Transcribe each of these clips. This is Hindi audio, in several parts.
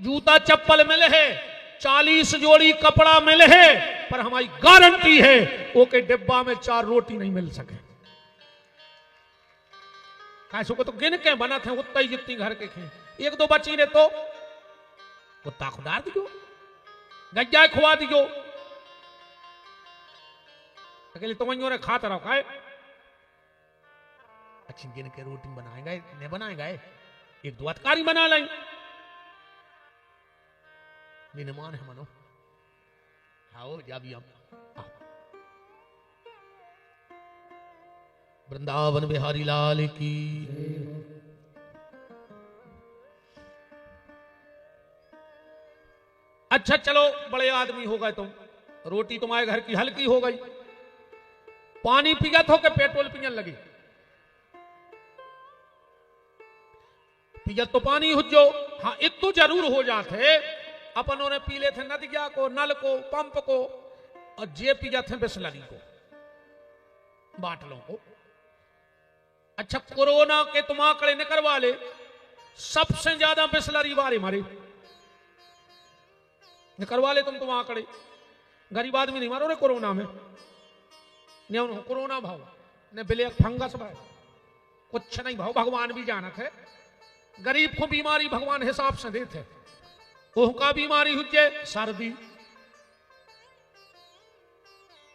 जूता चप्पल मिले है, 40 जोड़ी कपड़ा मिले है, पर हमारी गारंटी है ओके डिब्बा में 4 रोटी नहीं मिल सके। कैसे को तो गिन के बना थे उतना ही जितनी घर के खे, 1-2 बची रहे तो कुत्ता खुदा दियो, गज्जा खुआ दियो, अकेले तो वही ने खाता रहो खाए। अच्छी गिन के रोटी बनाएगा ने बनाएगा, 1-2 अतकारी बना लें, मेहमान है मनो। आओ जा भी हम वृंदावन बिहारी लाल की। अच्छा चलो बड़े आदमी हो गए तुम, रोटी तुम्हारे घर की हल्की हो गई, पानी पिया तो के पेट्रोल पियन लगी, पिया तो पानी हो जो। हाँ इतो जरूर हो जाते, अपनों ने पी ले थे नदिया को, नल को, पंप को, और जे पी जाते बिस्लरी को, बाटलों को। अच्छा कोरोना के तुम आंकड़े निकलवा ले, सबसे ज्यादा बिस्लरी वाले मारे, निकलवा ले तुम आंकड़े। गरीब आदमी नहीं मारो रे कोरोना में, ने कोरोना भाव ने ब्लैक फंगस भाई कुछ नहीं भाव, भगवान भी जानत है। गरीब को बीमारी भगवान हिसाब से देते, ओहका बीमारी हो जाए सर्दी,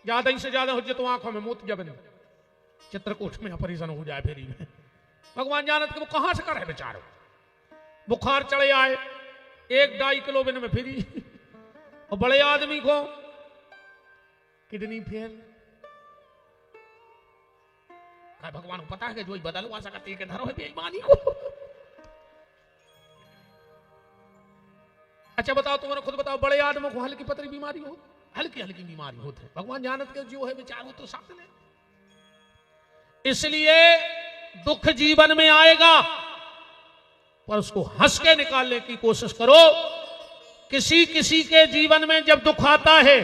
ज्यादा ही से ज्यादा हो जाए तो आंखों में मोत जब चित्रकूट में ऑपरेशन हो जाए फेरी में, भगवान जानत कि वो कहां से करे बेचारो। बुखार चढ़े आए 1-2 किलो बिन में फिरी, और बड़े आदमी को किडनी फेल, भगवान को पता है कि जो बदलवा सकती है धरो है बेईमानी को। अच्छा बताओ तुम्हारा खुद बताओ, बड़े आदमों को हल्की पतली बीमारी हो, हल्की हल्की बीमारी होती है, भगवान जानत के जो है बेचारो तो साथ ले। इसलिए दुख जीवन में आएगा पर उसको हंस के निकालने की कोशिश करो। किसी किसी के जीवन में जब दुख आता है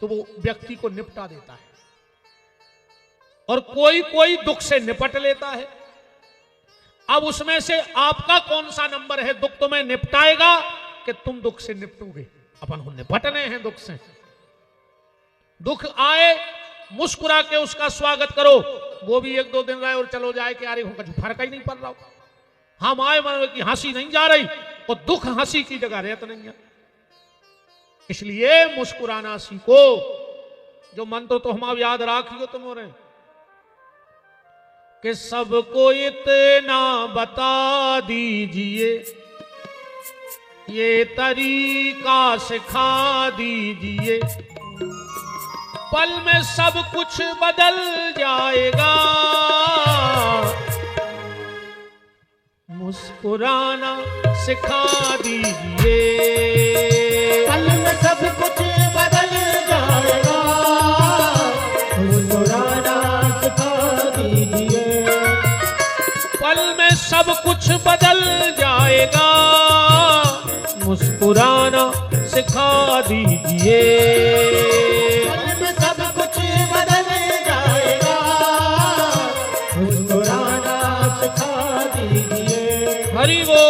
तो वो व्यक्ति को निपटा देता है, और कोई कोई दुख से निपट लेता है। अब उसमें से आपका कौन सा नंबर है, दुख तुम्हें निपटाएगा कि तुम दुख से निपटोगे। अपन को निपटने हैं दुख से। दुख आए मुस्कुरा के उसका स्वागत करो, वो भी 1-2 दिन रहे और चलो जाए कि अरे कुछ फर्क ही नहीं पड़ रहा। हम आए मन की हंसी नहीं जा रही, और दुख हंसी की जगह रहता नहीं है। इसलिए मुस्कुराना सीखो। जो मंत्र तो हम याद राखियो तुम्हारे, कि सबको इतना बता दीजिए, ये तरीका सिखा दीजिए, पल में सब कुछ बदल जाएगा। मुस्कुराना सिखा दीजिए, पल में सब कुछ बदल जाएगा। मुस्कुराना सिखा दीजिए, पल में सब कुछ बदल जाएगा। मुस्कुराना सिखा दीजिए, पल में सब कुछ बदल जाएगा। मुस्कुराना सिखा दीजिए। हरि वो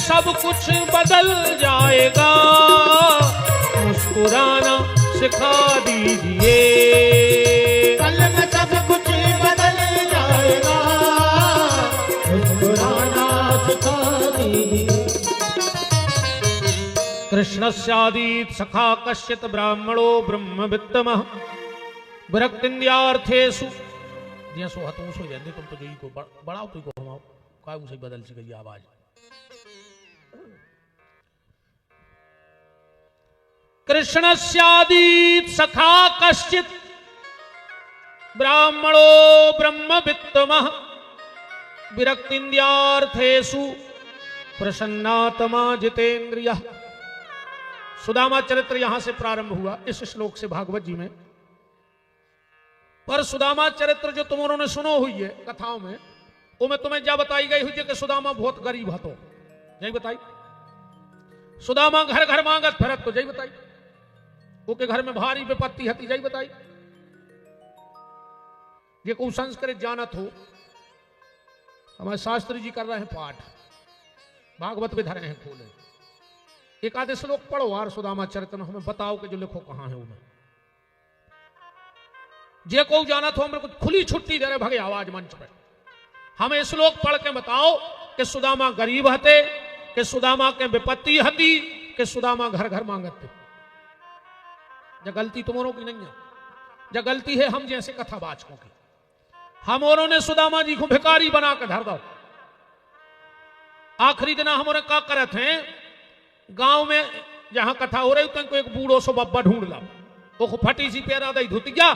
सब कुछ बदल जाएगा। मुस्कुराना सिखा दीजिए, पल में सब कुछ बदल जाएगा। मुस्कुराना सिखा दीजिए। कृष्णस्यादीत सखा कश्चित् ब्राह्मणो ब्रह्मवित्तमः विरक्तिन्द्यार्थेषु जिया सो हतों सो रहंदे तुम तो जोई को बढ़ाओ तो को हमाओ काय उसे बदल सी गई आवाज। कृष्णस्यादीत सखा कश्चित ब्राह्मणो ब्रह्मवित्तमः विरक्तिन्द्यार्थेषु प्रसन्नात्मा जितेन्द्रियः। सुदामा चरित्र यहां से प्रारंभ हुआ इस श्लोक से भागवत जी में। पर सुदामा चरित्र जो तुम उन्होंने सुनो हुई है कथाओं में, वो में तुम्हें क्या बताई गई हुई है कि सुदामा बहुत गरीब हतो, यही बताई। सुदामा घर घर मांगत फिरत, तो यही बताई। वो के घर में भारी विपत्ति हती, यही बताई। ये को संस्कृत जानत हो, हमारे शास्त्री जी कर रहे हैं पाठ, भागवत में धरे हैं खोले। एक आधे श्लोक पढ़ो आर सुदामा चरित्र में, हमें बताओ कि जो लिखो कहां है उनमें। जे को जानत हो, मेरे को खुली छुट्टी दे रहे भगे आवाज मंच पे, हमें श्लोक पढ़ के बताओ कि सुदामा गरीब हते, कि सुदामा के विपत्ति हती, कि सुदामा घर घर मांगत थे। जब गलती तुमों की नहीं है, जब गलती है हम जैसे कथावाचकों की। हम औरों ने सुदामा जी को भिखारी बना के धर दो। आखिरी दिन हमारे का करत हैं, गांव में जहां कथा हो रही तो एक बूढ़ो सो बब्बा ढूंढ लाओ, वो फटी सी पैरा दई धुत गया,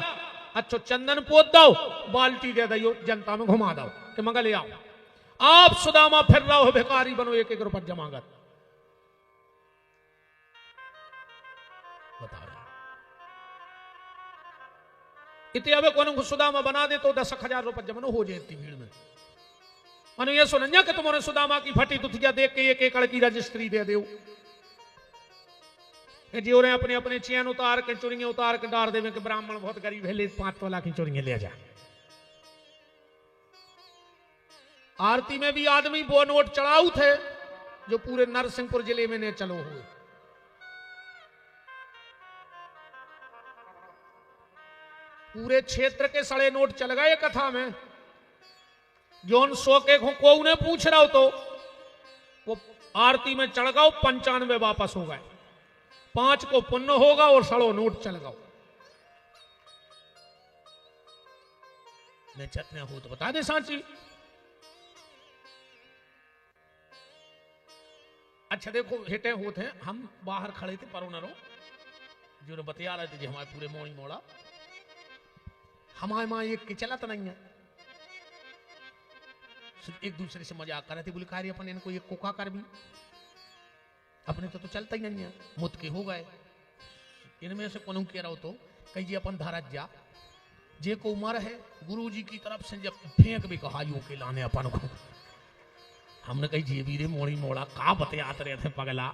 अच्छो चंदन पोत दो, बाल्टी दे दो, जनता में घुमा दो कि मंगा ले आओ। आप सुदामा फिर रहा हो भिखारी बनो, एक एक रुपया जमागत। बताओ इतने अब को सुदामा बना दे तो 10,000 रुपये जमनो हो जाए इतनी भीड़ में। मनु ये सुनन्या कि तुम्हारे सुदामा की फटी दुथिया देख के 1 एकड़ की रजिस्ट्री दे दो। जो रे अपने अपने चैन उतार के चोरियां उतार के डार देवे कि ब्राह्मण बहुत गरीब है, ले 5 तोला की चोरियां ले जा। आरती में भी आदमी वो नोट चढ़ाऊ थे जो पूरे नरसिंहपुर जिले में ने चलो हुए। पूरे क्षेत्र के सड़े नोट चल गए कथा में। जोन 100 के को उन्हें पूछ रहा हो तो वो आरती में चढ़ गओ, 95 वापस हो गए, 5 को पुण्य होगा और सड़ो नोट चल गओ। मैं चटने हो तो बता दे सांची। अच्छा देखो हेटे होते हैं, हम बाहर खड़े थे परोनरो जो बतिया रहे थे जी हमारे पूरे मोड़ी मोड़ा, हमारे माँ एक के चला तो नहीं है, एक दूसरे से मजाक कर रहे थे। बोले कार्य अपन इनको एक कोका कर भी, अपने तो चलता ही नहीं है, मुत के हो गए। इनमें से कौन कह रहा हो तो कही जी अपन धारत जा, जे को उम्र है गुरु जी की तरफ से जब फेंक भी कहा यू के लाने अपन को। हमने कही जी वीरे मोड़ी मोड़ा का बतियात रहे थे पगला,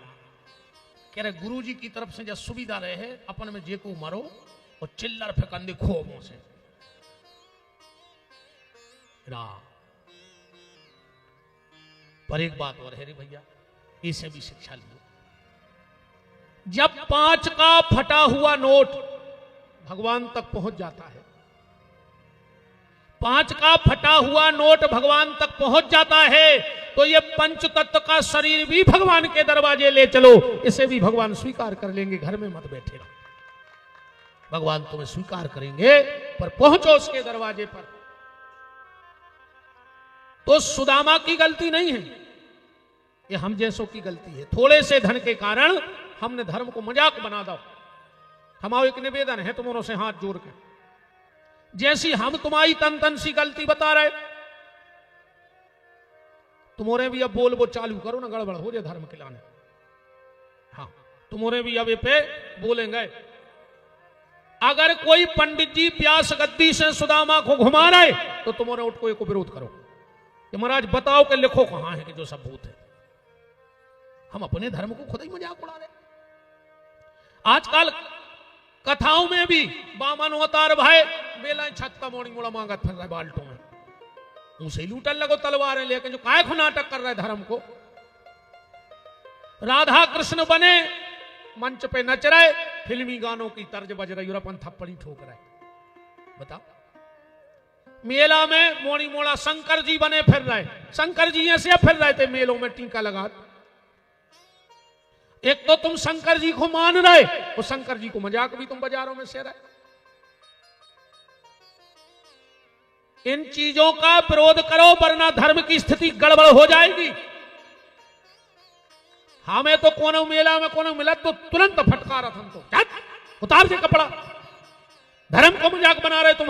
कह रहे गुरु जी की तरफ से जब सुविधा रहे अपन में जे को मरो और चिल्लर फेंकंदे खोबों से। पर एक बात और है रे भैया, इसे भी शिक्षा लियो। जब 5 का फटा हुआ नोट भगवान तक पहुंच जाता है, 5 का फटा हुआ नोट भगवान तक पहुंच जाता है, तो ये पंच तत्व का शरीर भी भगवान के दरवाजे ले चलो, इसे भी भगवान स्वीकार कर लेंगे। घर में मत बैठे रहो, भगवान तुम्हें स्वीकार करेंगे, पर पहुंचो उसके दरवाजे पर। तो सुदामा की गलती नहीं है, ये हम जैसों की गलती है। थोड़े से धन के कारण हमने धर्म को मजाक बना दो। हमारा एक निवेदन है तुमों से हाथ जोड़ के, जैसी हम तुम्हारी तन सी गलती बता रहे, तुम्हारे भी अब बोल वो चालू करो ना, गड़बड़ हो जाए धर्म के लाने। हाँ तुम्हारे भी अब ये पे बोलेंगे। अगर कोई पंडित जी प्यास गद्दी से सुदामा को घुमा रहे तो तुम्हारे उठ को एक विरोध करो कि महाराज बताओ कि लिखो कहां है कि जो सब भूत है। हम अपने धर्म को खुद ही मजाक उड़ा रहे। आजकल कथाओं में भी बामन अवतार भाई बेला छत का मोड़ी मोड़ा मांगत फिर रहा है बाल्टों में, उसे लूटन लगो तलवारें लेके, जो काय को नाटक कर रहा है धर्म को। राधा कृष्ण बने मंच पे नच रहे, फिल्मी गानों की तर्ज बज रही और अपन थप्पड़ी ठोक रहे। बताओ मेला में मोड़ी मोड़ा शंकर जी बने फिर रहे, शंकर जी ऐसे फिर रहे थे मेलों में टीका लगा। एक तो तुम शंकर जी को मान रहे और शंकर जी को मजाक भी तुम बाजारों में से रहे। इन चीजों का विरोध करो वरना धर्म की स्थिति गड़बड़ हो जाएगी। हमें तो कोनो मेला में कोनो मिला तो तुरंत फटकारा था, तो उतार दे कपड़ा, धर्म को मजाक बना रहे तुम।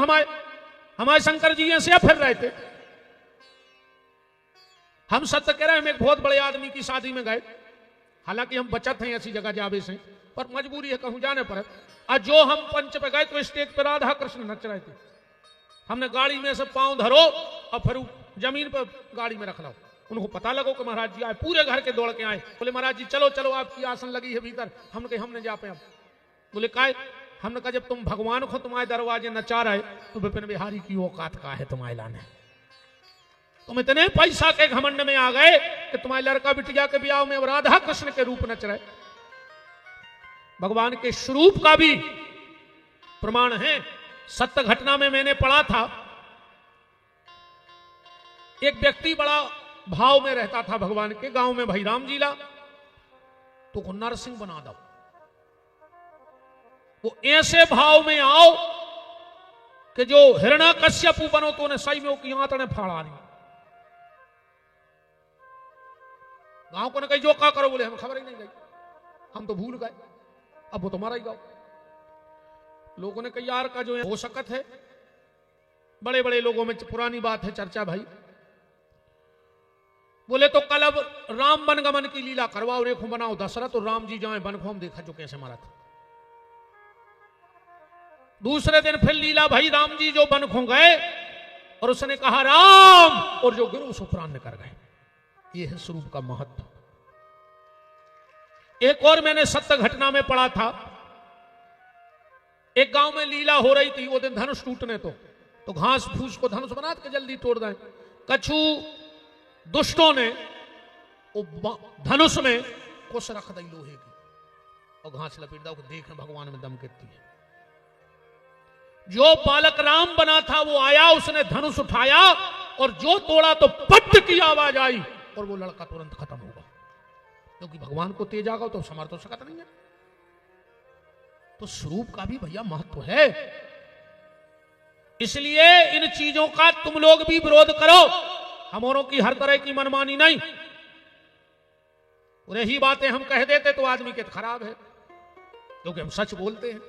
हमारे शंकर जी ऐसे फिर रहे थे। हम सत्य कह रहे हैं, हम एक बहुत बड़े आदमी की शादी में गए, हालांकि हम बचत हैं ऐसी जगह जावे से, पर मजबूरी है कहूं जाने पर। और जो हम पंच पे गए तो स्टेज पर राधा कृष्ण नच रहे थे। हमने गाड़ी में से पांव धरो और फिर जमीन पर गाड़ी में रख लो। उनको पता लगो कि महाराज जी आए, पूरे घर के दौड़ के आए, बोले महाराज जी चलो चलो आपकी आसन लगी है भीतर। हमने कहा हमने जा पे अब। बोले काय? हमने कहा जब तुम भगवान को तुम्हारे दरवाजे नचा रहे तो विपिन बिहारी की औकात का है तुम्हारे लाने। तुम इतने पैसा के घमंड में आ गए कि तुम्हारे लड़का बिटिया के ब्याह में राधा कृष्ण के रूप नच रहे। भगवान के स्वरूप का भी प्रमाण है। सत्य घटना में मैंने पढ़ा था, एक व्यक्ति बड़ा भाव में रहता था भगवान के। गांव में भाई राम जीला तो को नरसिंह बना दो। वो ऐसे भाव में आओ कि जो हिरण्यकश्यप बनो तो उन्हें सही में की आंतने फाड़ा नहीं। गांव को ने कही जो का करो, बोले हम खबर ही नहीं गई, हम तो भूल गए, अब वो तुम्हारा ही गाओ। लोगों ने कही यार का जो है हो सकत है, बड़े बड़े लोगों में पुरानी बात है चर्चा भाई। बोले तो कल अब राम वनगमन की लीला करवाओ, रेखों बनाओ दशरथ और राम जी जाए वन को, हम देखा जो कैसे मारा था। दूसरे दिन फिर लीला भाई राम जी जो वन खो गए और उसने कहा राम, और जो गिरो उस प्राण कर गए। यह है स्वरूप का महत्व। एक और मैंने सत्य घटना में पढ़ा था, एक गांव में लीला हो रही थी। वो दिन धनुष टूटने तो घास फूस को धनुष बना के जल्दी तोड़ दें। कछु दुष्टों ने वो धनुष में कुछ रख दी लोहे की और घास लपेट दो, देख भगवान में दम कितनी है। जो बालक राम बना था वो आया, उसने धनुष उठाया और जो तोड़ा तो पट की आवाज आई और वो लड़का तुरंत खत्म होगा, क्योंकि भगवान को तेज आगा तो समर्थ हो सकता नहीं है। तो स्वरूप का भी भैया महत्व है। इसलिए इन चीजों का तुम लोग भी विरोध करो, हमारों की हर तरह की मनमानी नहीं। और यही बातें हम कह देते तो आदमी के खराब है, क्योंकि हम सच बोलते हैं।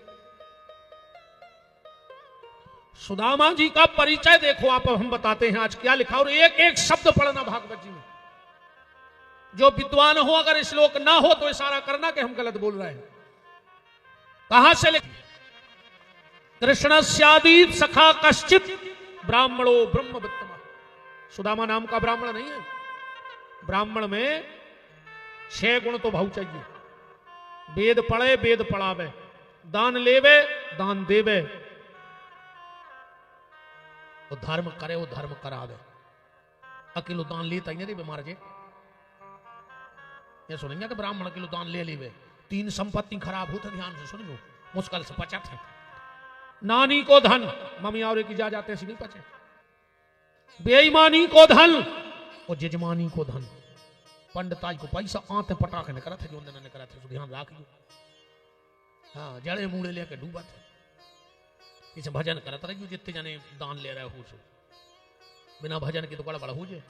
सुदामा जी का परिचय देखो आप, हम बताते हैं आज क्या लिखा। और एक एक शब्द पढ़ना भागवत जी में। जो विद्वान हो अगर श्लोक ना हो तो इशारा करना कि हम गलत बोल रहे हैं। कहां से लिख? कृष्णस्यादीत सखा कश्चित ब्राह्मणो ब्रह्मवित्तम। सुदामा नाम का ब्राह्मण नहीं है। ब्राह्मण में 6 गुण तो भाव चाहिए। वेद पढ़े, वेद पढ़ावे, दान लेवे, दान देवे, वो धर्म करे, वो धर्म करावे। अकेलो दान लेता ही नहीं बीमार जे। ये सुनेंगे कि ब्राह्मण अकेलो दान ले लेवे, 3 संपत्ति खराब हो तो ध्यान से सुन लो, मुश्किल से 50 है। नानी को धन, मम्मी और की जा जाते ऐसी नहीं पचे। बेईमानी को धन और जजमानी को धन। पंडिताई को पैसा आते पटाखे करा थे, जो न करा थे, ध्यान राखियो। हाँ, जड़े मूड़े लेके डूबा थे। इसे भजन करता रहिए, जितने जने दान ले रहे हो सो। बिना भजन के तो बड़ा बड़ा हो जाए।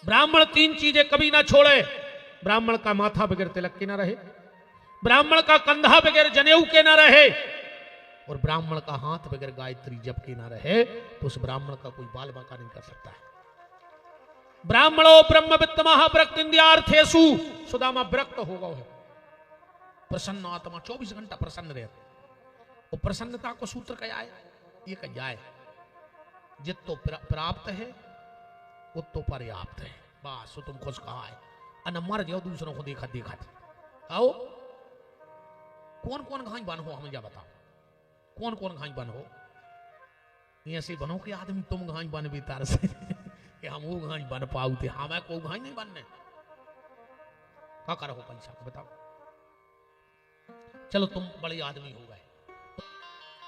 ब्राह्मण 3 चीजें कभी ना छोड़े। ब्राह्मण का माथा बगैर तिलक के ना रहे, ब्राह्मण का कंधा बगैर जनेऊ के ना रहे, और ब्राह्मण का हाथ बगैर गायत्री जप के ना रहे, तो उस ब्राह्मण का कोई बाल बांका नहीं कर सकता है। ब्राह्मणो ब्रह्मवित्तमः प्रकृत्यार्थेषु। सुदामा विरक्त होगा है, प्रसन्न आत्मा 24 घंटा प्रसन्न रहे। वो प्रसन्नता को सूत्र क्या है? ये क्या है? जितो प्राप्त है उतो पर्याप्त है। बस तुम खुश कहा है। अन मर जाओ दूसरों को देखा देखा आओ। कौन कौन घाई बन हो, हमें क्या बताओ? कौन कौन घाई बन हो? ऐसे बनो कि आदमी तुम घाई बन भी तार से कि हम वो घाई बन पाऊ थे, हमें को घाई नहीं बनने। क्या करो पैसा बताओ? चलो तुम बड़े आदमी हो गए,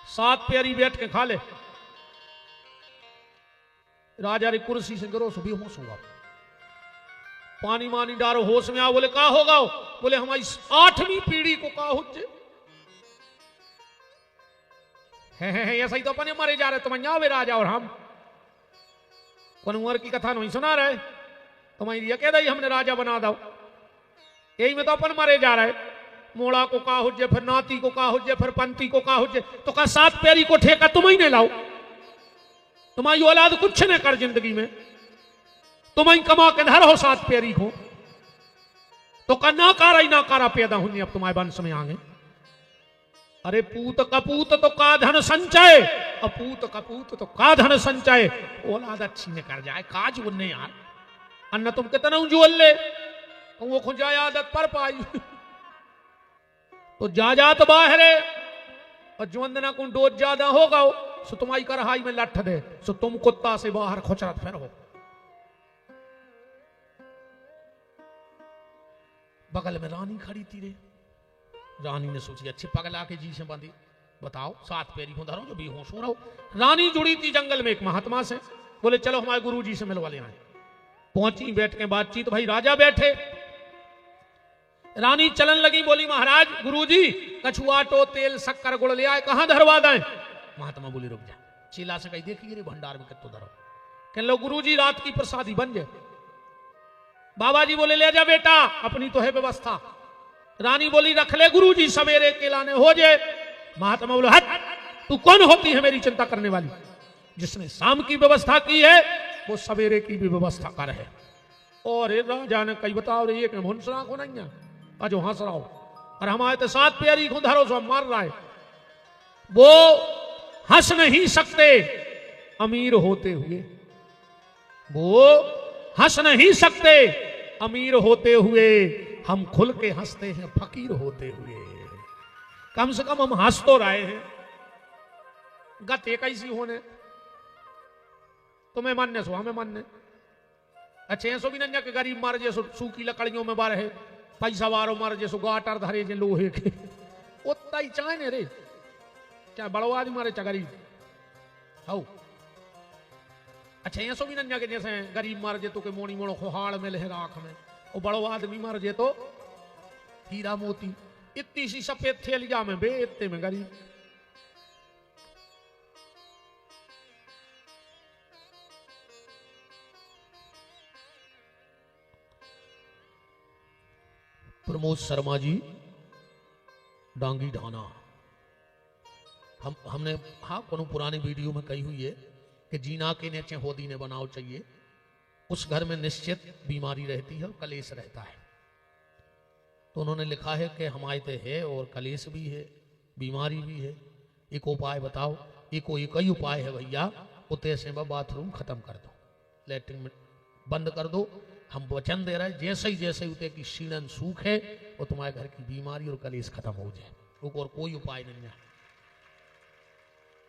7 प्यारी बैठ के खा ले। राजा री कुर्सी से गिरो, सुबह होश होगा। पानी मानी डारो, होश में आओ। बोले का होगा? बोले हमारी 8वीं पीढ़ी को का हो है ऐसा ही तो अपने मरे जा रहे, तुम यहाँ वे राजा और हम कुंवर की कथा नहीं सुना रहे, तुम्हारी ये कह दई हमने राजा बना दो, यही में तो अपन मरे जा रहे। मोड़ा को का हुज्जे, फिर नाती को का हुज्जे, फिर पंती को का हुज्जे, तो का 7 पैरी को ठेका तुम ही ने लाओ, तुम्हारी औलाद कुछ न कर जिंदगी में, तुम ही कमा के धर हो 7 पैरी को, तो का नाकारा पैदा होनी अब तुम्हारे वंश में आगे। अरे पूत कपूत तो का धन संचय, अपूत कपूत तो का धन संचय, औलाद अच्छी ने कर जाए काज उन्ने यार, अन्न तुम कितना उज्जवल ले, तो वो खुजाया आदत पर पाई तो जा जात बाहरे, और जो वंदना को डोज ज्यादा होगा सो तुम्हारी करहाई में लठ दे, सो तुम कुत्ता से बाहर खुचरत फिर हो। बगल में रानी खड़ी थी रे, रानी ने सोची अच्छी पगला के जी से बांधी, बताओ 7 पैरी हो धरो जो भी हो सो रहो। रानी जुड़ी थी जंगल में एक महात्मा से, बोले चलो हमारे गुरु जी से मिलवा ले आए। पहुंची, बैठ के बातचीत, भाई राजा बैठे, रानी चलन लगी, बोली महाराज गुरुजी कछुआ टो तेल शक्कर गुड़ ले आए, कहां धरवा दें। महात्मा बोली रुक जा, चीला से कही देखिए रे भंडार में कितो धरो, कह लो गुरुजी रात की प्रसादी बन जाए। बाबा जी बोले ले जा बेटा, अपनी तो है व्यवस्था। रानी बोली रख ले गुरुजी सवेरे के लाने हो जाए। महात्मा बोले हट, तू कौन होती है मेरी चिंता करने वाली, जिसने शाम की व्यवस्था की है वो सवेरे की भी व्यवस्था कर है। और राजा ने कही बताओ रे, एक मुंसरा को नहीं है अजो हंस रहा हो, और हमारे तो 7 पैरी को धरो सो मार रहा है। वो हंस नहीं सकते अमीर होते हुए, वो हंस नहीं सकते अमीर होते हुए, हम खुल के हंसते हैं फकीर होते हुए। कम से कम हम हंस तो रहे हैं, गत एक ऐसी होने तुम्हें मानने सो हमें मानने। अच्छे ऐसो भी नहीं कि गरीब मार जैसो सूखी लकड़ियों में बार है, पैसा वारो मार जैसो गाटर धरे जे लोहे के, उतना ही चाहे ने रे, क्या बड़ो आदमी मारे चाहे गरीब हाउ। अच्छा ऐसो भी नहीं कि जैसे गरीब मार जे तो के मोनी मोड़ो खोहाड़ में लहरा आंख में, वो बड़ो आदमी मार जे तो हीरा मोती, इतनी सी सफेद थैलिया में बे इतने में गरीब। प्रमोद शर्मा जी डांगी ढाना, हमने हाँ कोनो पुरानी वीडियो में कही हुई है कि जीना के नीचे होदी ने बनाओ चाहिए, उस घर में निश्चित बीमारी रहती है और कलेश रहता है। तो उन्होंने लिखा है कि हमायते है और कलेश भी है, बीमारी भी है, एक उपाय बताओ। एक ही उपाय है भैया, उते से बाथरूम खत्म कर दो, लैट्रिन में बंद कर दो। हम वचन दे रहे हैं जैसे ही उते की शीलन सूख है और तुम्हारे घर की बीमारी और कलेश खत्म हो जाए, और कोई उपाय नहीं है।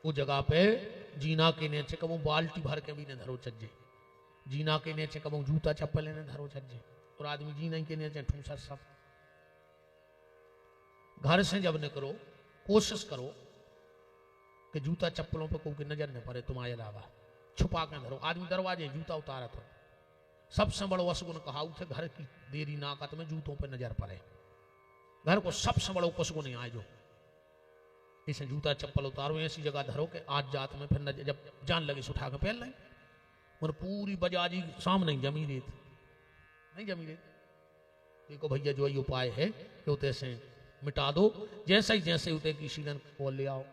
वो जगह पे जीना के नीचे कबू बाल्टी भर के भी न धरो चज्जे, जीना के नीचे कबू जूता चप्पल ने धरो चज्जे, और आदमी जीना के नीचे ठूसा सब। घर से जब निकलो कोशिश करो कि जूता चप्पलों पे कोई नजर न पड़े तुम्हारे अलावा, छुपा के धरो। आदमी दरवाजे जूता उतारा तो सबसे बड़ो असगुन कहा उसे घर की देरी नाकत में जूतों पे नजर पड़े, घर को सबसे बड़ो कसगुन आए जो इसे जूता चप्पल उतारो, ऐसी जगह धरो कि आज जात में फिर जब जान लगे उठा के पहन लें। और पूरी बजाजी सामने जमी रेत नहीं जमी रेत। देखो भैया जो ये उपाय है कि उते से मिटा दो, जैसे उते की शीलन को ले आओ।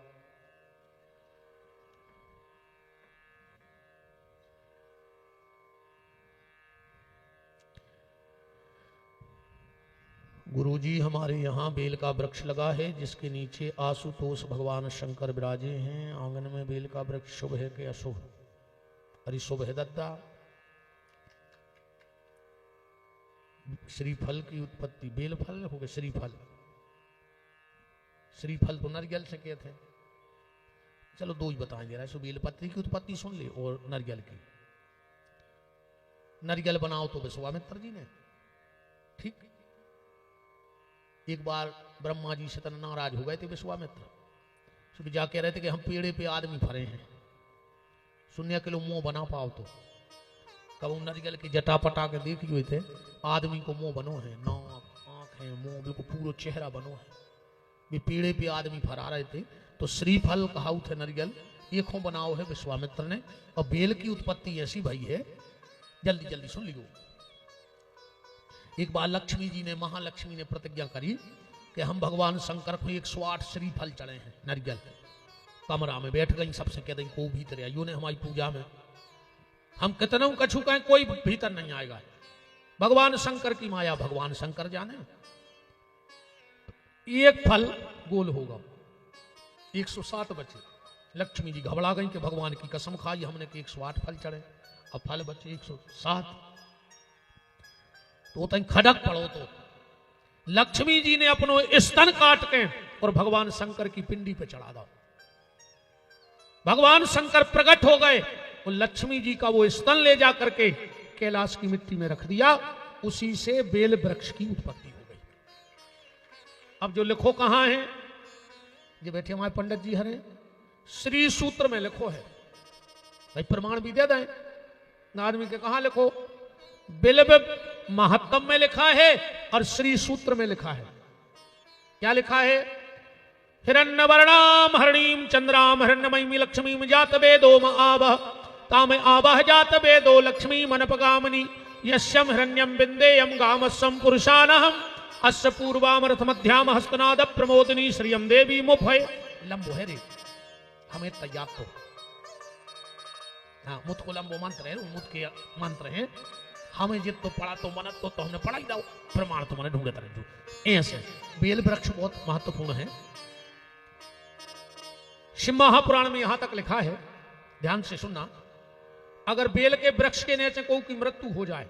गुरुजी हमारे यहाँ बेल का वृक्ष लगा है जिसके नीचे आशुतोष भगवान शंकर विराजे हैं। आंगन में बेल का वृक्ष शुभ है कि अशुभ? अरे शुभ है दत्ता। श्रीफल की उत्पत्ति, बेल फल हो गए श्रीफल, श्रीफल तो नारियल से कहते हैं। चलो दो ही बताएं जरा, सो बेलपत्री की उत्पत्ति सुन ले और नारियल की। नारियल बनाओ तो विश्वामित्र जी ने, ठीक। एक बार ब्रह्मा जी से तन नाराज हो गए थे विश्वामित्र, तो जा कह रहे थे कि हम पेड़े पे आदमी फरे हैं, 0 किलो मुंह बना पाओ तो। कब नारियल की जटा पटा के देख हुए थे, आदमी को मुंह बनो है, नाक आंख है, मुंह बिल्कुल पूरा चेहरा बनो है। वे पेड़े पे आदमी फरा रहे थे तो श्रीफल कहाऊ थे नरियल एक बनाओ है विश्वामित्र ने। और बेल की उत्पत्ति ऐसी भई है, जल्दी जल्दी सुन लियो। एक बार लक्ष्मी जी ने, महालक्ष्मी ने प्रतिज्ञा करी कि हम भगवान शंकर को 108 श्रीफल चढ़े हैं नरियल। कमरा में बैठ गई, सबसे कह दी को भीतर आइयो ने हमारी पूजा में, हम कितनों कछु कहें कोई भीतर नहीं आएगा। भगवान शंकर की माया भगवान शंकर जाने। एक फल गोल होगा, 107 बचे। लक्ष्मी जी घबरा गई कि भगवान की कसम खाई हमने कि 108 फल चढ़े, अब फल बचे 107। तो तई खड़क पड़ो तो लक्ष्मी जी ने अपनो स्तन काट के और भगवान शंकर की पिंडी पे चढ़ा दो। भगवान शंकर प्रकट हो गए और लक्ष्मी जी का वो स्तन ले जा करके कैलाश की मिट्टी में रख दिया। उसी से बेल वृक्ष की उत्पत्ति हो गई। अब जो लिखो कहां है, जो बैठे हमारे पंडित जी हरे, श्री सूत्र में लिखो है भाई, प्रमाण भी दे दें आदमी के। कहां लिखो, बिल्व महात्म में लिखा है और श्री सूत्र में लिखा है। क्या लिखा है, हिरण्यवर्णाम हरणीम चंद्राम हिरण्यमयी लक्ष्मीम जात वेदो आवह ताम आवह जात वेदो लक्ष्मी मनपगामनी यस्यम हिरण्यम बिंदेयम गामस्सम पुरुषानहम अस्य पूर्वामरथ मध्याम हस्तनाद प्रमोदनी श्रियम देवी मुभय लंबो है रे हमें तैयार तो। हाँ, मुत को लंबो मंत्र है, मुत के मंत्र हैं। हमें जित तो पढ़ा तो मन तो हमने पढ़ा ही दाओ, प्रमाण तो मैंने ढूंढे तरह। ऐसे बेल वृक्ष बहुत महत्वपूर्ण है। शिव महापुराण में यहां तक लिखा है, ध्यान से सुनना, अगर बेल के वृक्ष के नीचे कोई की मृत्यु हो जाए,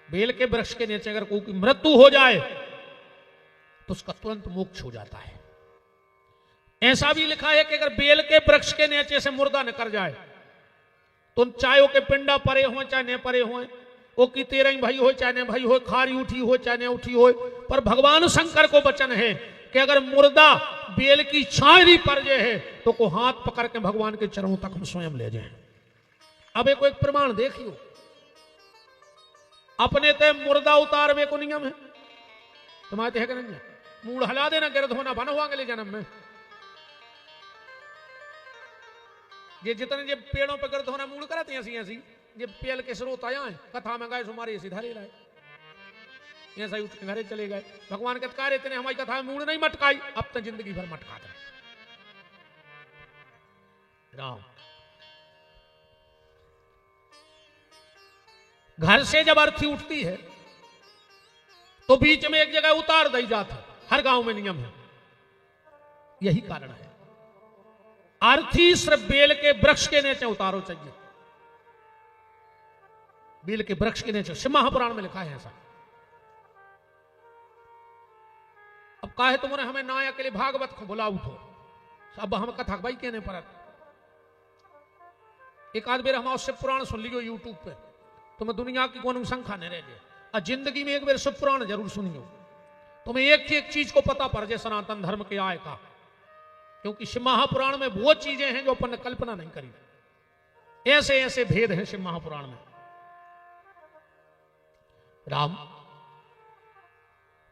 बेल के वृक्ष के नीचे अगर कोई की मृत्यु हो जाए तो उसका तुरंत मोक्ष हो जाता है। ऐसा भी लिखा है कि अगर बेल के वृक्ष के नीचे से मुर्दा निकल जाए तो चाहे वो के पिंडा परे हो चाहे न परे हो, वो की तेरह भाई हो चाहे न भाई हो, खारी उठी हो चाहे न उठी हो, पर भगवान शंकर को वचन है कि अगर मुर्दा बेल की छायरी पर जे है तो को हाथ पकड़ के भगवान के चरणों तक हम स्वयं ले जाएं। अब एक प्रमाण देखियो, अपने ते मुर्दा उतारवे को नियम है, तुम्हारे है कि नहीं? मूड हला देना, गिरद होना बन हुआ अगले जन्म में। ये जितने जे पेड़ों पे गिरद होना मूड कराते हैं ऐसी ऐसी, ये पेल के स्रोत आया है, कथा में गए सुमारे ऐसी धरे लाए, ऐसा ही उठ के घरे चले गए। भगवान के कार्य इतने हमारी कथा में मूड नहीं मटकाई, अब तो जिंदगी भर मटका दे राम। घर से जब अर्थी उठती है तो बीच में एक जगह उतार दी जाती, हर गांव में नियम है। यही कारण है अर्थी सिर्फ बेल के वृक्ष के नीचे उतारो चाहिए, बेल के वृक्ष के नीचे। शिव महापुराण में लिखा है ऐसा। अब काहे तुमने हमें नाया के लिए भागवत को बुला उठो, अब हम कथा भाई कहने पर एक आध बेर हम शिव पुराण सुन लियो यूट्यूब पे, तुम्हें दुनिया की कोई संख्या नहीं रह जाए। और जिंदगी में एक बार शिव पुराण जरूर सुनियो, तुम्हें एक एक चीज को पता पड़ जाए सनातन धर्म के आय का। क्योंकि शिव महापुराण में वो चीजें हैं जो अपन ने कल्पना नहीं करी। ऐसे ऐसे भेद हैं शिव महापुराण में राम।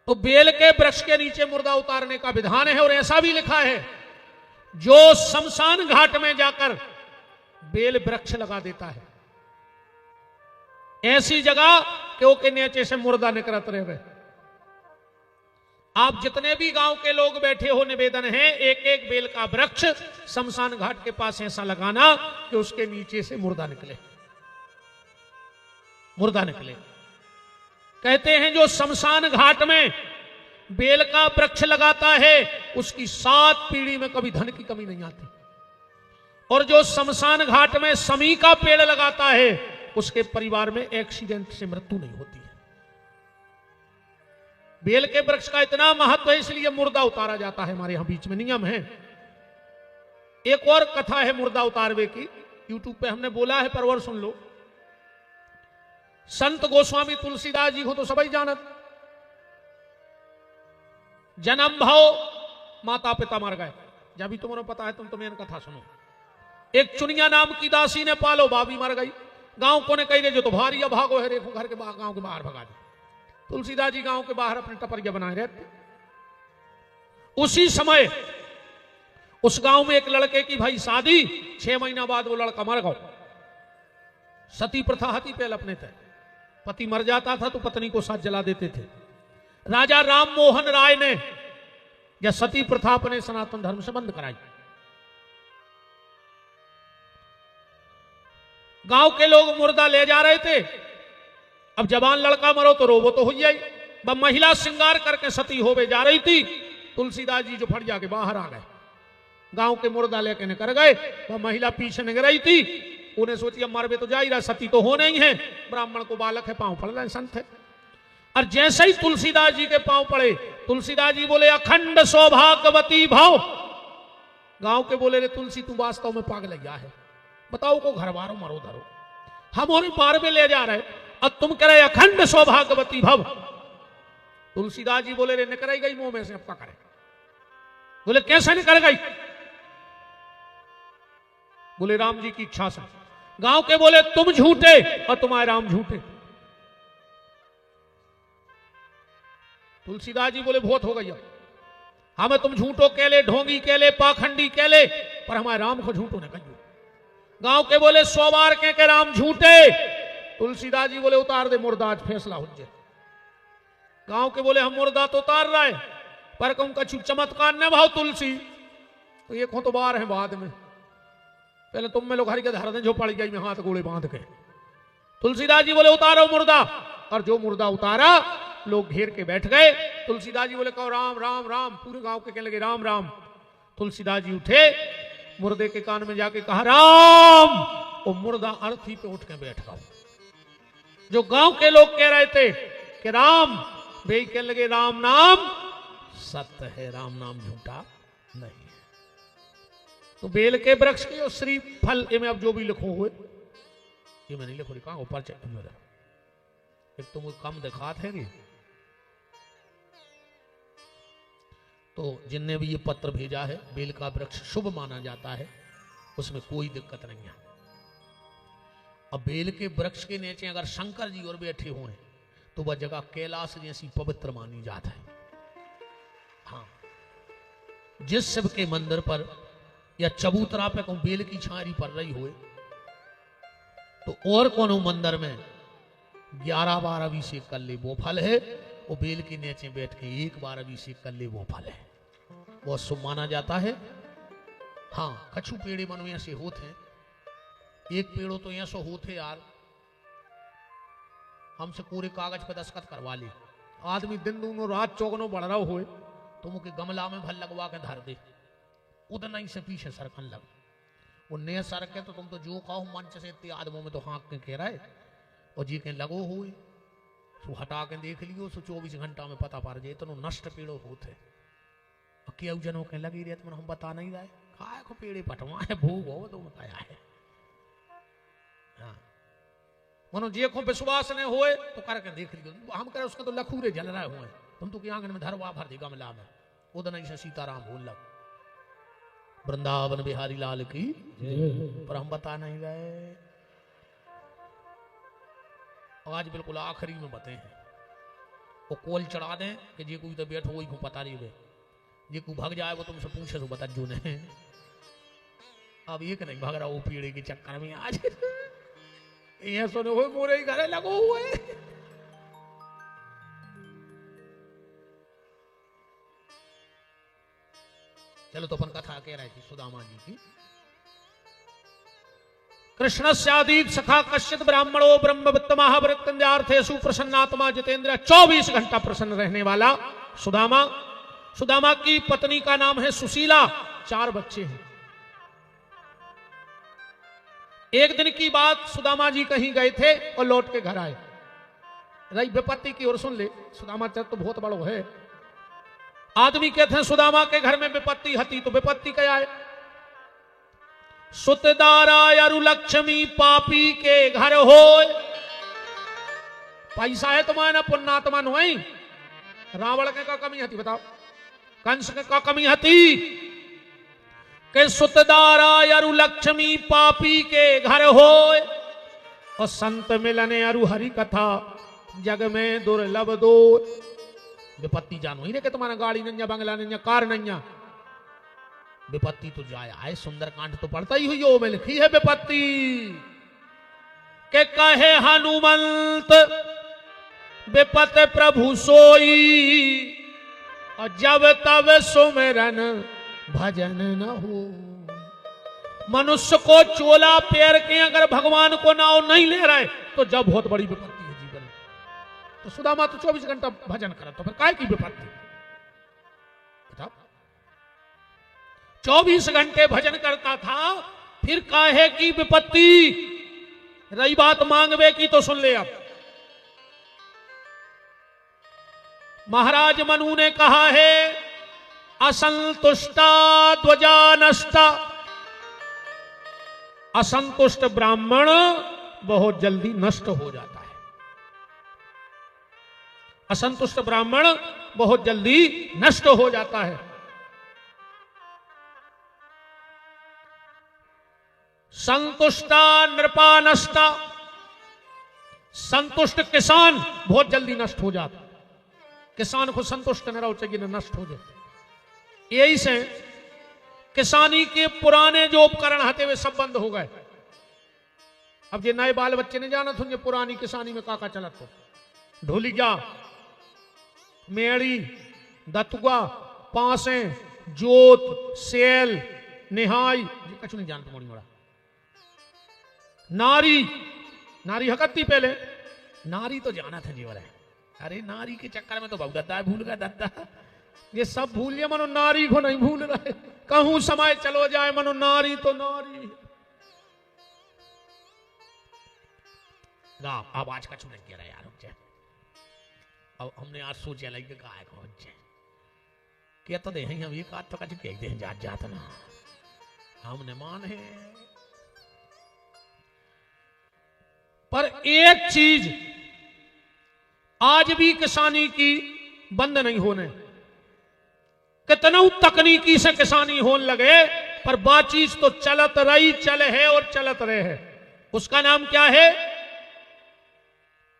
तो बेल के वृक्ष के नीचे मुर्दा उतारने का विधान है। और ऐसा भी लिखा है, जो शमशान घाट में जाकर बेल वृक्ष लगा देता है, ऐसी जगह कि वो के नीचे से मुर्दा निकलत रहे। आप जितने भी गांव के लोग बैठे हो, निवेदन है एक एक बेल का वृक्ष शमशान घाट के पास ऐसा लगाना कि उसके नीचे से मुर्दा निकले, मुर्दा निकले। कहते हैं जो शमशान घाट में बेल का वृक्ष लगाता है उसकी 7 पीढ़ी में कभी धन की कमी नहीं आती। और जो शमशान घाट में समी का पेड़ लगाता है उसके परिवार में एक्सीडेंट से मृत्यु नहीं होती है। बेल के वृक्ष का इतना महत्व है, इसलिए मुर्दा उतारा जाता है। हमारे यहां बीच में नियम है। एक और कथा है मुर्दा उतारवे की, यूट्यूब पे हमने बोला है, परवर सुन लो। संत गोस्वामी तुलसीदास जी को तो सभी जानत। जन्म भाव माता पिता मर गए, जब भी तुम्हें पता है तुम तो मेन कथा सुनो। एक चुनिया नाम की दासी ने पालो, भाभी मर गई। गांव को ने कही दे जो तो भारी भागो है, देखो घर के बाहर, गांव के बाहर भगा दे। तुलसीदास जी गांव के बाहर अपने टपरिया बनाए रहते। उसी समय उस गांव में एक लड़के की भाई शादी, 6 महीना बाद वो लड़का मर गया। सती प्रथा हती पहले अपने थे, पति मर जाता था तो पत्नी को साथ जला देते थे। राजा राम मोहन राय ने यह सती प्रथा अपने सनातन धर्म से बंद कराई। गांव के लोग मुर्दा ले जा रहे थे। अब जवान लड़का मरो तो रोबो तो हो जाई। वह महिला श्रृंगार करके सती होवे जा रही थी। तुलसीदास जी जो फट जाके बाहर आ गए, गांव के मुर्दा लेके निकल गए। वह महिला पीछे निकल रही थी। उन्हें सोची अब मरबे तो जा ही रहा, सती तो हो नहीं है। ब्राह्मण को बालक है, पांव पड़ रहे, संत है। और जैसे ही तुलसीदास जी के पांव पड़े, तुलसीदास जी बोले अखंड सौभाग्यवती भाव। गांव के बोले रे तुलसी तू वास्तव में पागल गया है, बताओ को घर बारो मरो धरो, हम उन्हें पार में ले जा रहे और तुम कह रहे अखंड सौभाग्यवती भव। तुलसीदास जी बोले रे निकल गई मुंह में से, अब क्या करे? बोले कैसे निकल गई? बोले राम जी की इच्छा से। गांव के बोले तुम झूठे और तुम्हारे राम झूठे। तुलसीदास जी बोले बहुत हो गई, हमें तुम झूठो कह ले, ढोंगी कह ले, पाखंडी कह ले, पर हमारे राम को झूठो न कहियो। गांव के बोले 100 बार कह के राम झूठे। तुलसीदास जी बोले उतार दे मुर्दा, आज फैसला हो जाए। गांव के बोले हम मुर्दा तो उतार रहे, पर कहूं कछु चमत्कार न भाव तुलसी, तो ये तो बार है बाद में, पहले तुम में लोग हर के धर दे जो पड़ गई में हाथ गोले बांध के। तुलसीदास जी बोले उतारो मुर्दा, और जो मुर्दा उतारा लोग घेर के बैठ गए। तुलसीदास जी बोले कहो राम राम राम, पूरे गांव के कहने लगे राम राम। तुलसीदास जी उठे, मुर्दे के कान में जाके कहा राम, वो मुर्दा अर्थी पे उठ के बैठ गया। जो गांव के लोग कह रहे थे कि राम, वे कहने लगे राम नाम सत्य है, राम नाम झूठा नहीं है। तो बेल के वृक्ष की और श्री फल में अब जो भी लिखो हुए, ये मैं नहीं लिखो, कहा ऊपर चढ़, एक तो मुझे कम दिखाते हैं। तो जिनने भी ये पत्र भेजा है, बेल का वृक्ष शुभ माना जाता है, उसमें कोई दिक्कत नहीं है। अब बेल के वृक्ष के नीचे अगर शंकर जी और बैठे हुए हैं तो वह जगह कैलाश जैसी पवित्र मानी जाता है। हाँ, जिस शिव के मंदिर पर या चबूतरा पे कोई बेल की छारी पड़ रही हो, तो और कोनो मंदिर में 11 बार अभिषेक कर ले वो फल है, वो बेल के नीचे बैठ के 1 बार अभिषेक कर ले वो फल है, बहुत शुभ माना जाता है। हाँ, कछु पेड़े मन में ऐसे होते हैं, एक पेड़ों तो ऐसा होते यार, हमसे पूरे कागज पे दस्तखत करवा ले, आदमी दिन दूनो रात चौगनो बढ़ रहा हो तो मुझे गमला में भल लगवा के धर दे, उतना ही से पीछे सरकन लग। वो नए सरके तो तुम तो जो कहो मंच से इतने आदमों में तो हाँक के कह रहे, और जी के लगो हुए सो हटा के देख लियो, सो 24 घंटा में पता पड़ जाए इतनो नष्ट पेड़ो होते। केहू जनों के लगी रहे तो हम बता नहीं रहे, खाए को पेड़े पटवा है, भूख हो तो बताया है। हाँ, मनो जे को विश्वास ने होए तो करके देख लियो, हम करे उसके तो लखूरे जल रहे हुए, तुम तो की आंगन में धरवा भर दी गमला में, उधर से सीताराम बोल लग। वृंदावन बिहारी लाल की, पर हम बता नहीं रहे। आज बिल्कुल आखिरी में बते हैं, वो कोल चढ़ा दें कि जे कोई तो बैठो वही को पता नहीं है, जे को भाग जाए वो तुमसे पूछे तो बता जो ने। अब एक नहीं भाग रहा वो पीड़े के चक्कर में, आज ये सोने हुए मोरे ही घरे लगो हुए। चलो तो अपन कथा कह रहे थे सुदामा जी की। कृष्णस्यादीत सखा कश्चित ब्राह्मणो ब्रह्मवित्त महावृत्तंजार्थेषु प्रसन्नात्मा जितेंद्र, 24 घंटा प्रसन्न रहने वाला सुदामा। सुदामा की पत्नी का नाम है सुशीला, 4 बच्चे हैं। एक दिन की बात, सुदामा जी कहीं गए थे और लौट के घर आए। रही विपत्ति की ओर सुन ले, सुदामा तो बहुत बड़ो है। आदमी कहते हैं सुदामा के घर में विपत्ति हती, तो विपत्ति क्या है? सुतदारा अरु लक्ष्मी पापी के घर हो। पैसा है तुम्हारा पुण्यात्मा नहीं, रावण के का कमी हती बताओ, कंस के का कमी हती के सुतदारा अरु लक्ष्मी पापी के घर हो, और संत मिलने अरु हरि कथा जग में दुर्लभ दो। विपत्ति जानो ही रे कि तुम्हारा गाड़ी नंजा, बंगला नंजा, कार नंजा, विपत्ति तो जाए आए, सुंदरकांड तो पढ़ता ही हुई हो में लिखी है विपत्ति के कहे हनुमंत विपत प्रभु सोई, और जब तब सुमिरन भजन न हो। मनुष्य को चोला पैर के अगर भगवान को नाव नहीं ले रहे तो जब बहुत बड़ी विपत्ति है जीवन में। तो सुदामा तो 24 घंटा भजन करा, तो फिर काय की विपत्ति बताओ। 24 घंटे भजन करता था, फिर काहे की विपत्ति। रही बात मांगवे की तो सुन ले अब। महाराज मनु ने कहा है असंतुष्टा ध्वजा नष्टा। असंतुष्ट ब्राह्मण बहुत जल्दी नष्ट हो जाता है। असंतुष्ट ब्राह्मण बहुत जल्दी नष्ट हो जाता है। संतुष्टा नृपा नष्टा। संतुष्ट किसान बहुत जल्दी नष्ट हो जाता। किसान को संतुष्ट न रहो चाहिए न नष्ट हो जाए। यही से किसानी के पुराने जो उपकरण हते हुए सब बंद हो गए। अब जे नए बाल बच्चे ने जाना था पुरानी किसानी में काका चलत हो, ढोलिया, मेड़ी, दतुआ, पासे, जोत, सेल, निहाई, ये कछु नहीं जानते मोड़ी मोड़ा। नारी, नारी हकती पहले, नारी तो जाना था जीवन है। अरे नारी के चक्कर में तो बहुत दद्दा भूल गया दद्दा। ये सब भूल गया, मनो नारी को नहीं भूल रहे। कहूं समय चलो जाए मनो नारी तो नारी। अब आज का चुनाव किया यार रुक जाए। अब हमने आज सोचा लगे गाय को क्या तो दे हम एक आध तो कच कह दे जात जात ना हमने मान है। पर एक चीज आज भी किसानी की बंद नहीं होने। कितना तकनीकी से किसानी होने लगे पर बातचीत तो चलत रही, चले है और चलत रहे है। उसका नाम क्या है?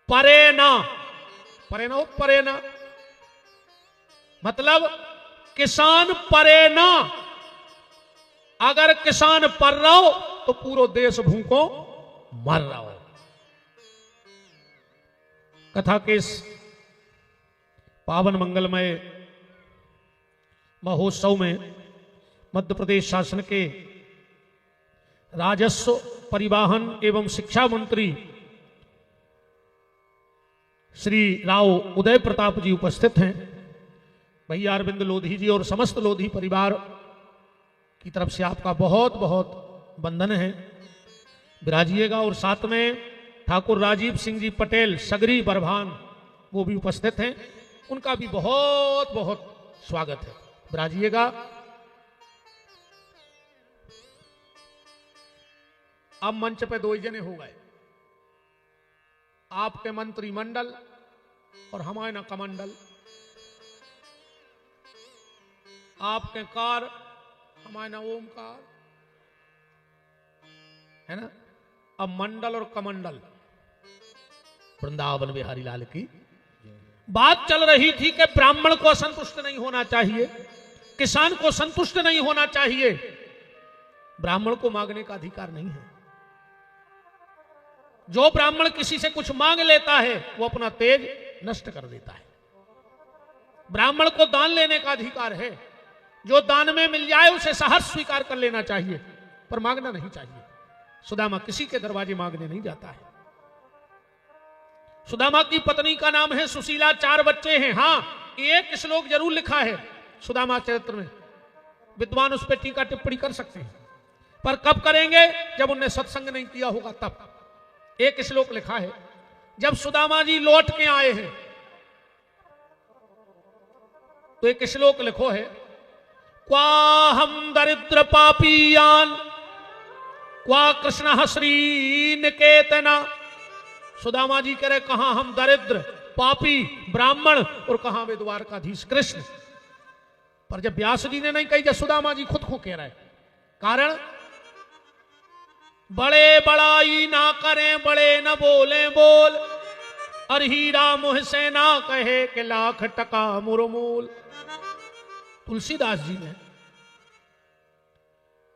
परेना। परेना हो, परेना मतलब किसान परेना। अगर किसान पर रहो तो पूरो देश भूखों मर रहा हो। कथा के इस पावन मंगलमय महोत्सव में मध्य प्रदेश शासन के राजस्व, परिवहन एवं शिक्षा मंत्री श्री राव उदय प्रताप जी उपस्थित हैं। भैया अरविंद लोधी जी और समस्त लोधी परिवार की तरफ से आपका बहुत बहुत वंदन है। विराजिएगा। और साथ में ठाकुर राजीव सिंह जी पटेल सगरी बरभान वो भी उपस्थित हैं, उनका भी बहुत बहुत स्वागत है। विराजिएगा। अब मंच पे दो ही जने हो गए, आपके मंत्रिमंडल और हमारे ना कमंडल। आपके कार, हमारे ना ओमकार, है ना। अब मंडल और कमंडल। वृंदावन बिहारी लाल की बात चल रही थी कि ब्राह्मण को संतुष्ट नहीं होना चाहिए, किसान को संतुष्ट नहीं होना चाहिए। ब्राह्मण को मांगने का अधिकार नहीं है। जो ब्राह्मण किसी से कुछ मांग लेता है वो अपना तेज नष्ट कर देता है। ब्राह्मण को दान लेने का अधिकार है। जो दान में मिल जाए उसे सहर्ष स्वीकार कर लेना चाहिए, पर मांगना नहीं चाहिए। सुदामा किसी के दरवाजे मांगने नहीं जाता है। सुदामा की पत्नी का नाम है सुशीला, 4 बच्चे हैं। हां, एक श्लोक जरूर लिखा है सुदामा चरित्र में। विद्वान उस पर टीका टिप्पणी कर सकते हैं, पर कब करेंगे? जब उन्हें सत्संग नहीं किया होगा तब। एक श्लोक लिखा है, जब सुदामा जी लौट के आए हैं तो एक श्लोक लिखो है, क्वा हम दरिद्र पापीयान क्वा कृष्ण श्री निकेतना। सुदामा जी कह रहे कहां हम दरिद्र पापी ब्राह्मण और कहां वे द्वारकाधीश कृष्ण। पर जब व्यास जी ने नहीं कही, जब सुदामा जी खुद को कह रहे। कारण बड़े बड़ाई ना करें, बड़े न बोले बोल, और हीरा मुह से ना कहे कि लाख टका मुरमूल। तुलसीदास जी ने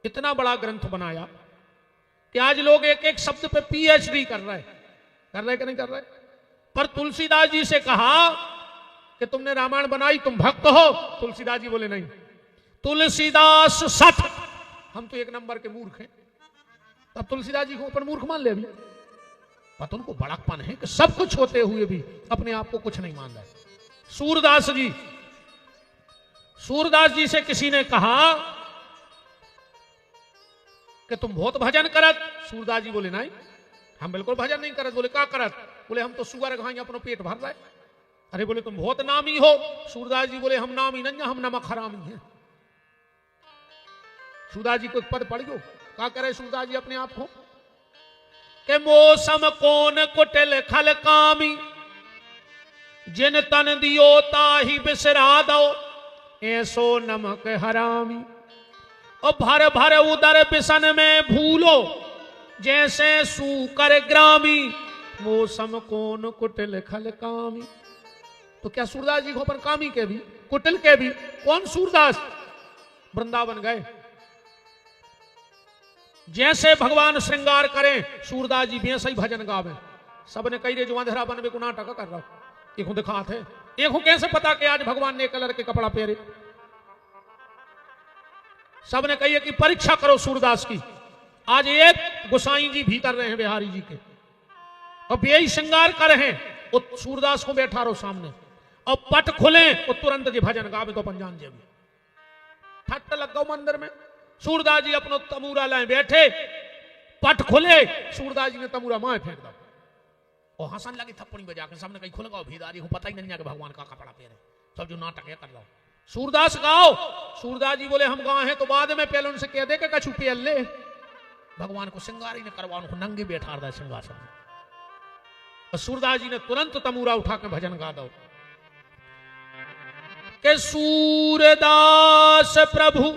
इतना बड़ा ग्रंथ बनाया कि आज लोग एक एक शब्द पे पीएचडी कर रहे कि नहीं कर रहे। पर तुलसीदास जी से कहा कि तुमने रामायण बनाई, तुम भक्त हो। तुलसीदास जी बोले नहीं, तुलसीदास सत, हम तो एक नंबर के मूर्ख हैं। तब तुलसीदास जी को ऊपर मूर्ख मान ले। अभी पता उनको बड़कपन है कि सब कुछ होते हुए भी अपने आप को कुछ नहीं मान रहे। सूरदास जी से किसी ने कहा कि तुम बहुत भजन करत। सूरदास जी बोले नहीं, हम बिल्कुल भजन नहीं करत। बोले क्या करत? बोले हम तो सुअर घाई अपनो पेट भर रहे। अरे बोले तुम बहुत नामी हो। सूरदास जी बोले हम नामी नहीं, हम नमक हरामी हैं। सूरदास जी को पद पढ़ गयो, क्या करे सूरदास जी अपने आप को के मौसम कौन कुटिल खल कामी, जिन तन दियो ताही बिसरा दो, ऐसो नमक हरामी। और भर भर उदर बिसन में भूलो, जैसे सूकर ग्रामी, मौसम कौन कुटिल खल कामी। तो क्या सूरदास जी को पर कामी के भी कुटिल के भी कौन? सूरदास वृंदावन गए, जैसे भगवान श्रृंगार करें सूरदास जी भी ऐसा ही भजन गावे। सबने कही रे जो अंधेरा बन में नाटक कर रहा। एक दिखाते एक कैसे पता कि आज भगवान ने कलर के कपड़ा पहरे। सबने कही कि परीक्षा करो सूरदास की। आज एक गोसाई जी भीतर रहे हैं बिहारी जी के, और बेई श्रृंगार कर रहे हैं। वो सूरदास को बैठा रहो सामने, और पट खुले और तुरंत जी भजन गावे तो अपन जान जे ठट लग गो मंदिर में। सूरदास जी अपनो तमूरा लाए बैठे, पट खुले, सूरदास जी ने तमूरा माए फेंक दो और हंसन लगी थप्पड़ी बजा के। सामने कहीं खुल गो भीदारी हूं, पता ही नहीं कि भगवान का कपड़ा पहने। सब जो नाटक है कर लो। सूरदास गाओ। सूरदास जी बोले हम गाए हैं तो बाद में पहले उनसे कह दे कि कछु पेल ले। भगवान को श्रृंगार ही ने करवा, उनको नंगे बैठा रहा सिंहासन में। और सूरदास जी ने तुरंत तमूरा उठा के भजन गा दो के सूरदास प्रभु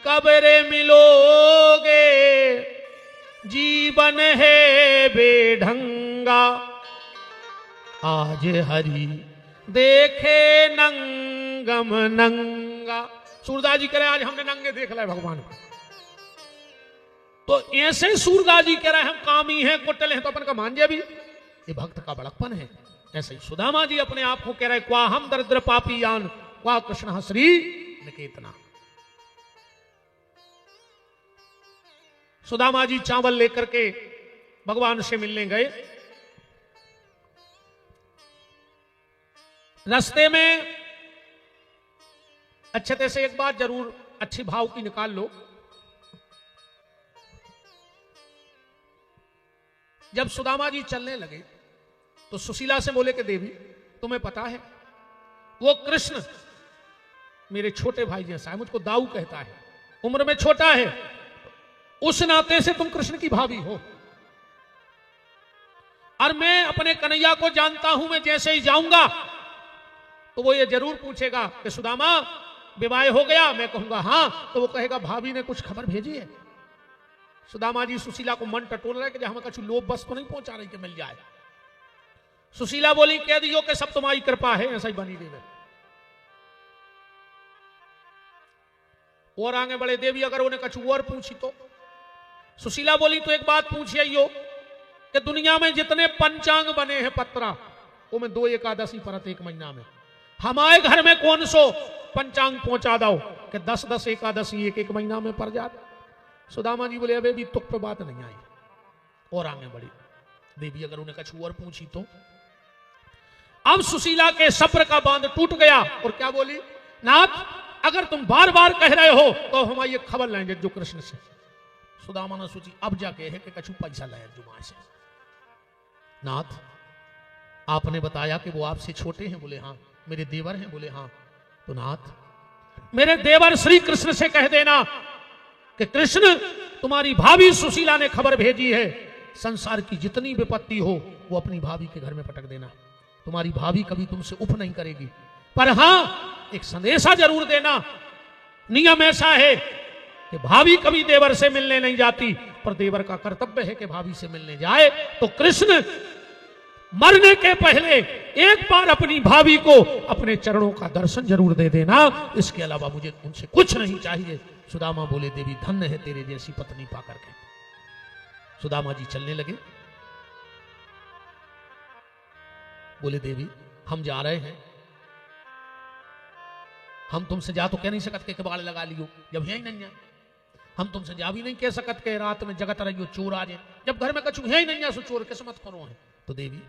कबरे मिलोगे, जीवन है बेढंगा, आज हरि देखे नंगम नंगा। सूरदास जी कह रहे आज हमने नंगे देख लिया भगवान को। तो ऐसे सूरदास जी कह रहे हम कामी हैं, कुटिल हैं, तो अपन का मान दिया भी। ये भक्त का बड़कपन है। ऐसे ही सुदामा जी अपने आप को कह रहे क्वा हम दरिद्र पापी यान, क्वा कृष्ण श्री निकेतना। सुदामा जी चावल लेकर के भगवान से मिलने गए। रास्ते में अच्छे से एक बात जरूर अच्छी भाव की निकाल लो। जब सुदामा जी चलने लगे तो सुशीला से बोले कि देवी तुम्हें पता है वो कृष्ण मेरे छोटे भाई जैसा है, मुझको दाऊ कहता है, उम्र में छोटा है, उस नाते से तुम कृष्ण की भाभी हो। और मैं अपने कन्हैया को जानता हूं, मैं जैसे ही जाऊंगा तो वो ये जरूर पूछेगा कि सुदामा विवाह हो गया। मैं कहूंगा हां, तो वो कहेगा भाभी ने कुछ खबर भेजी है। सुदामा जी सुशीला को मन टटोल रहे कि हमें कुछ लोभ बस को नहीं पहुंचा रही कि मिल जाए। सुशीला बोली कह दियो कि सब तुम्हारी कृपा है, ऐसा ही बनी देवे। और आगे बढ़े देवी अगर उन्हें कुछ और पूछी तो सुशीला बोली तो एक बात पूछिए कि दुनिया में जितने पंचांग बने हैं पत्रा, वो में 2 एकादशी परत एक महीना में, हमारे घर में कौन सो पंचांग पहुंचा दो कि 10-10 एकादशी एक महीना में पड़ जाता। सुदामा जी बोले अबे भी तुक पे बात नहीं आई। और आगे बढ़ी देवी अगर उन्हें कुछ और पूछी तो। अब सुशीला के सब्र का बांध टूट गया और क्या बोली, नाथ अगर तुम बार बार कह रहे हो तो हम ये खबर लेंगे जो कृष्ण से। सुदामा ने सोची अब जाके है कि कछु पैसा लाए जुमा से। नाथ आपने बताया कि वो आपसे छोटे हैं, बोले हाँ। मेरे देवर हैं, बोले हाँ। तो नाथ मेरे देवर श्री कृष्ण से कह देना कि कृष्ण तुम्हारी भाभी सुशीला ने खबर भेजी है, संसार की जितनी विपत्ति हो वो अपनी भाभी के घर में पटक देना, तुम्हारी भाभी कभी तुमसे उफ नहीं करेगी। पर हां एक संदेशा जरूर देना, नियम ऐसा है कि भाभी कभी देवर से मिलने नहीं जाती, पर देवर का कर्तव्य है कि भाभी से मिलने जाए। तो कृष्ण मरने के पहले एक बार अपनी भाभी को अपने चरणों का दर्शन जरूर दे देना, इसके अलावा मुझे उनसे कुछ नहीं चाहिए। सुदामा बोले देवी धन्य है तेरे जैसी पत्नी पाकर के। सुदामा जी चलने लगे, बोले देवी हम जा रहे हैं, हम तुमसे जा तो कह नहीं सकत के कबाड़ लगा लियो जब यही नहीं है, हम तुमसे जा भी नहीं कह सकत के रात में जगत रहियो चोर आ जाए, जब घर में कछु है ही नहीं है सो चोर किस्मत करो है। तो देवी